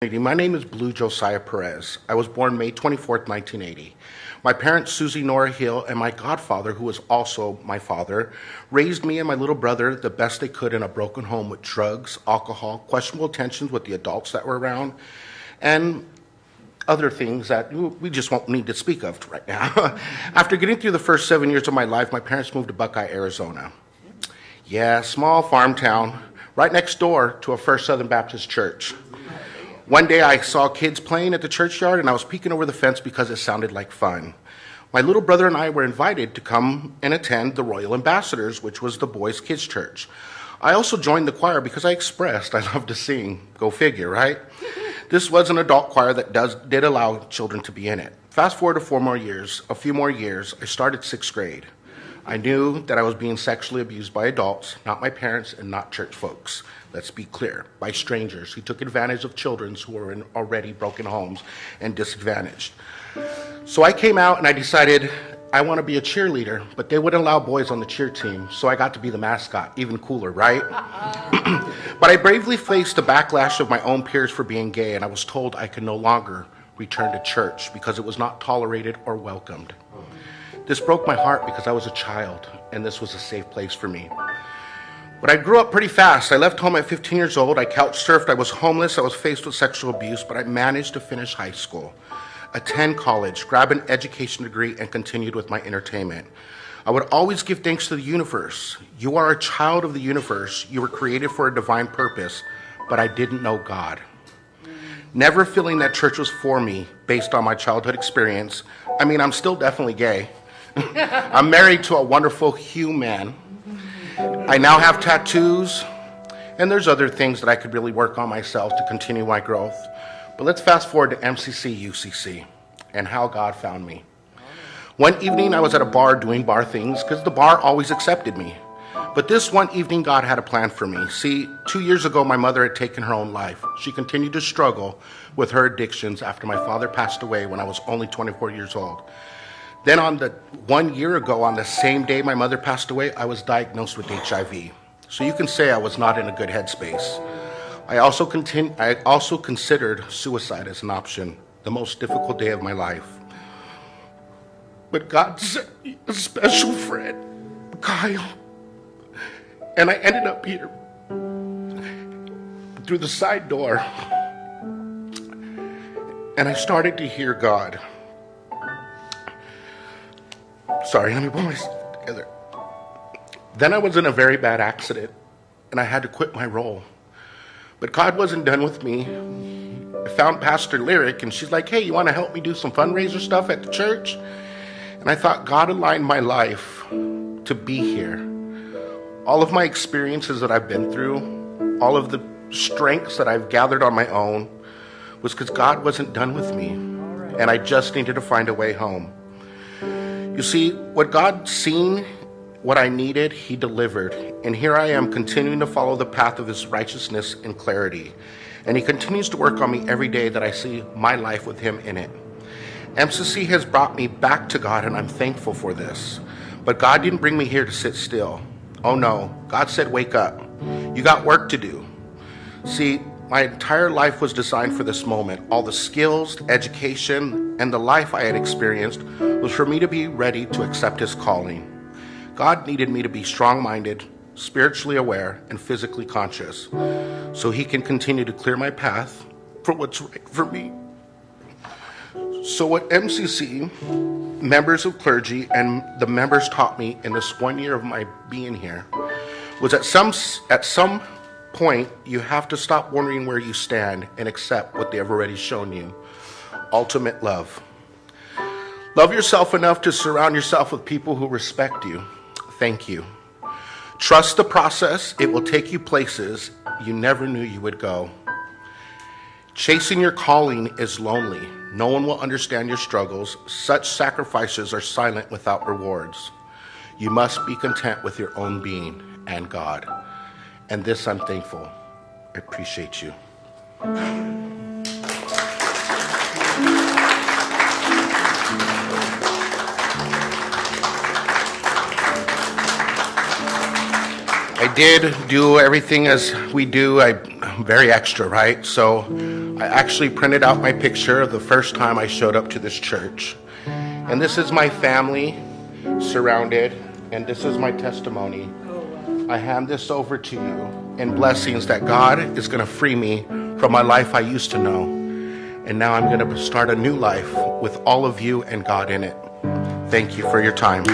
My name is Blue Josiah Perez. I was born May 24th, 1980. My parents, Susie Nora Hill, and my godfather, who was also my father, raised me and my little brother the best they could in a broken home with drugs, alcohol, questionable tensions with the adults that were around, and other things that we just won't need to speak of right now. After getting through the first 7 years of my life, my parents moved to Buckeye, Arizona. Yeah, small farm town, right next door to a First Southern Baptist church. One day I saw kids playing at the churchyard, and I was peeking over the fence because it sounded like fun. My little brother and I were invited to come and attend the Royal Ambassadors, which was the boys' kids' church. I also joined the choir because I expressed I love to sing. Go figure, right? This was an adult choir that did allow children to be in it. Fast forward to a few more years, I started sixth grade. I knew that I was being sexually abused by adults, not my parents and not church folks. Let's be clear, by strangers who took advantage of children who were in already broken homes and disadvantaged. So I came out and I decided I want to be a cheerleader, but they wouldn't allow boys on the cheer team, so I got to be the mascot, even cooler, right? But I bravely faced the backlash of my own peers for being gay, and I was told I could no longer return to church because it was not tolerated or welcomed. This broke my heart because I was a child, and this was a safe place for me. But I grew up pretty fast. I left home at 15 years old. I couch surfed. I was homeless. I was faced with sexual abuse, but I managed to finish high school, attend college, grab an education degree, and continued with my entertainment. I would always give thanks to the universe. You are a child of the universe. You were created for a divine purpose, but I didn't know God. Never feeling that church was for me based on my childhood experience. I mean, I'm still definitely gay. I'm married to a wonderful human. I now have tattoos, and there's other things that I could really work on myself to continue my growth. But let's fast forward to MCC UCC and how God found me. One evening I was at a bar doing bar things because the bar always accepted me. But this one evening God had a plan for me. See, 2 years ago my mother had taken her own life. She continued to struggle with her addictions after my father passed away when I was only 24 years old. Then on the 1 year ago, on the same day my mother passed away, I was diagnosed with HIV. So you can say I was not in a good headspace. I also considered suicide as an option, the most difficult day of my life. But God sent me a special friend, Kyle. And I ended up here through the side door. And I started to hear God. Sorry, let me pull myself together. Then I was in a very bad accident, and I had to quit my role. But God wasn't done with me. I found Pastor Lyric, and she's like, hey, you want to help me do some fundraiser stuff at the church? And I thought God aligned my life to be here. All of my experiences that I've been through, all of the strengths that I've gathered on my own, was because God wasn't done with me, and I just needed to find a way home. You see, what God seen, what I needed, He delivered. And here I am continuing to follow the path of His righteousness and clarity. And He continues to work on me every day that I see my life with Him in it. MCC has brought me back to God, and I'm thankful for this. But God didn't bring me here to sit still. Oh no, God said, wake up. You got work to do. See, my entire life was designed for this moment. All the skills, education, and the life I had experienced was for me to be ready to accept His calling. God needed me to be strong-minded, spiritually aware, and physically conscious so He can continue to clear my path for what's right for me. So what MCC, members of clergy, and the members taught me in this 1 year of my being here was at some point, you have to stop wondering where you stand and accept what they have already shown you. Ultimate love. Love yourself enough to surround yourself with people who respect you. Thank you. Trust the process. It will take you places you never knew you would go. Chasing your calling is lonely. No one will understand your struggles. Such sacrifices are silent without rewards. You must be content with your own being and God. And this I'm thankful. I appreciate you. I did do everything as we do. I'm very extra, right? So I actually printed out my picture of the first time I showed up to this church. And this is my family surrounded, and this is my testimony. I hand this over to you in blessings that God is going to free me from my life I used to know. And now I'm going to start a new life with all of you and God in it. Thank you for your time.